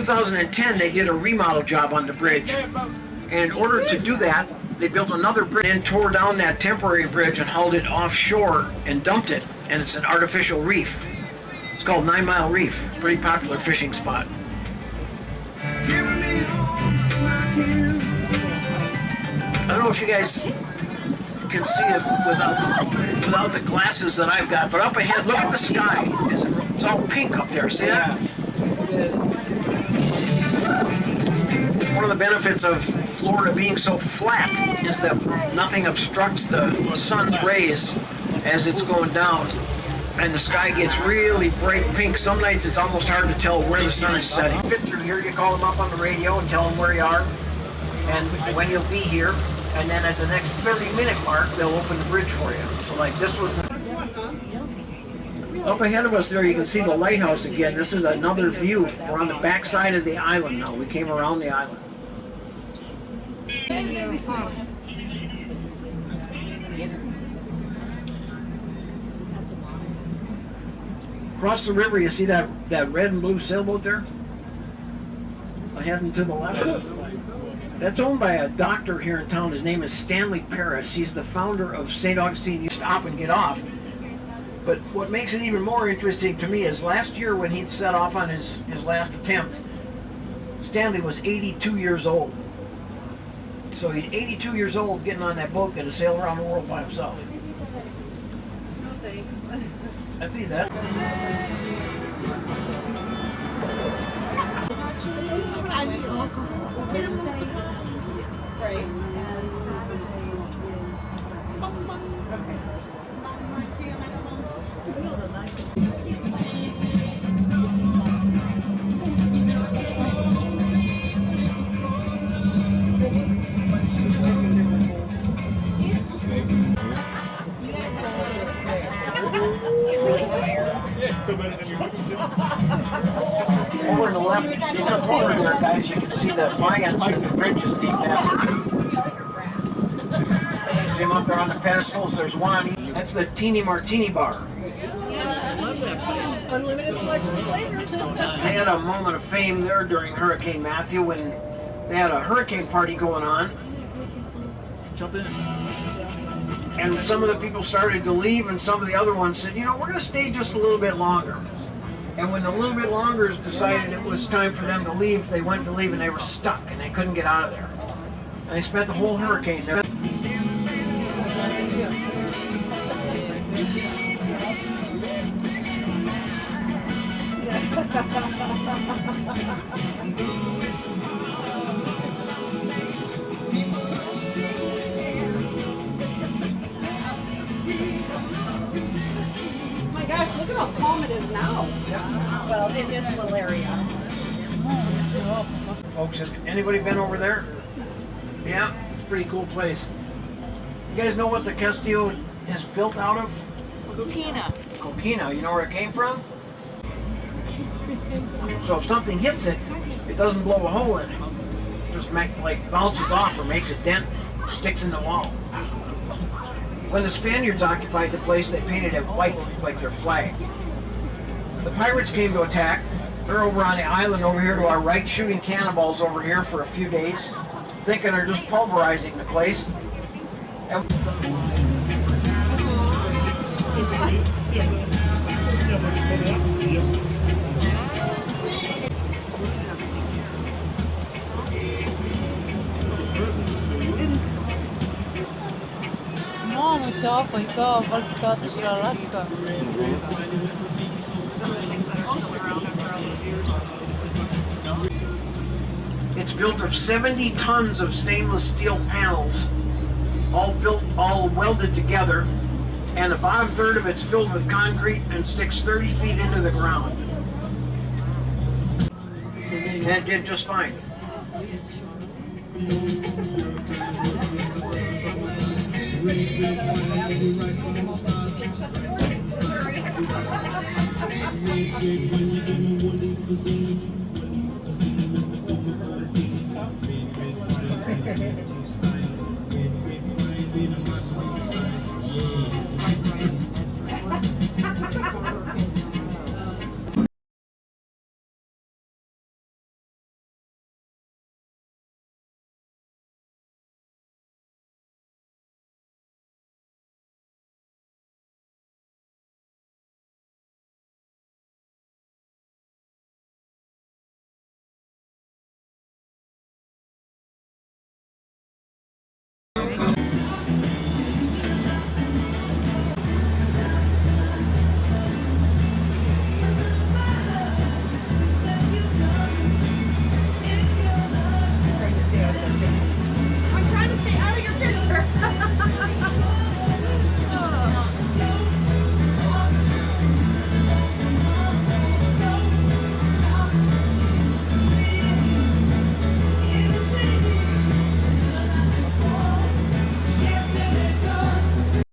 2010, they did a remodel job on the bridge. And in order to do that, they built another bridge and tore down that temporary bridge and hauled it offshore and dumped it. And it's an artificial reef. It's called 9 Mile Reef. Pretty popular fishing spot. I don't know if you guys can see it without the glasses that I've got, but up ahead, look at the sky. It's all pink up there. See that? One of the benefits of Florida being so flat is that nothing obstructs the sun's rays as it's going down, and the sky gets really bright pink. Some nights it's almost hard to tell where the sun is setting. Fit through here, you call them up on the radio and tell them where you are and when you'll be here, and then at the next 30-minute mark they'll open the bridge for you. So like this was up ahead of us there, you can see the lighthouse again. This is another view. We're on the back side of the island now. We came around the island. Across the river, you see that red and blue sailboat there? Ahead and to the left. That's owned by a doctor here in town. His name is Stanley Paris. He's the founder of St. Augustine. You stop and get off. But what makes it even more interesting to me is last year when he set off on his last attempt, Stanley was 82 years old. So he's 82 years old getting on that boat, going to sail around the world by himself. No thanks. I see that. Right. And Saturdays is okay. Over in the left, in the corner there, guys, you can see the Mayan bridge is named after. You see them up there on the pedestals. There's one on each. That's the Teeny Martini Bar. Unlimited selection of flavors. They had a moment of fame there during Hurricane Matthew when they had a hurricane party going on. Jump in. And some of the people started to leave, and some of the other ones said, you know, we're going to stay just a little bit longer. And when a little bit longer decided it was time for them to leave, they went to leave and they were stuck and they couldn't get out of there. And they spent the whole hurricane there. Gosh, look at how calm it is now. Yeah. Well, in this little area. Folks, have anybody been over there? Yeah, it's a pretty cool place. You guys know what the Castillo is built out of? Coquina. Coquina, you know where it came from? So if something hits it, it doesn't blow a hole in it. It just like bounces off or makes a dent, sticks in the wall. When the Spaniards occupied the place, they painted it white like their flag. The pirates came to attack. They're over on the island over here to our right, shooting cannonballs over here for a few days, thinking they're just pulverizing the place. And Mamă, ce apă, e ca valficată și la Alaska. it's built of 70 tons of stainless steel panels, all welded together, and the bottom third of it's filled with concrete and sticks 30 feet into the ground. And it did just fine.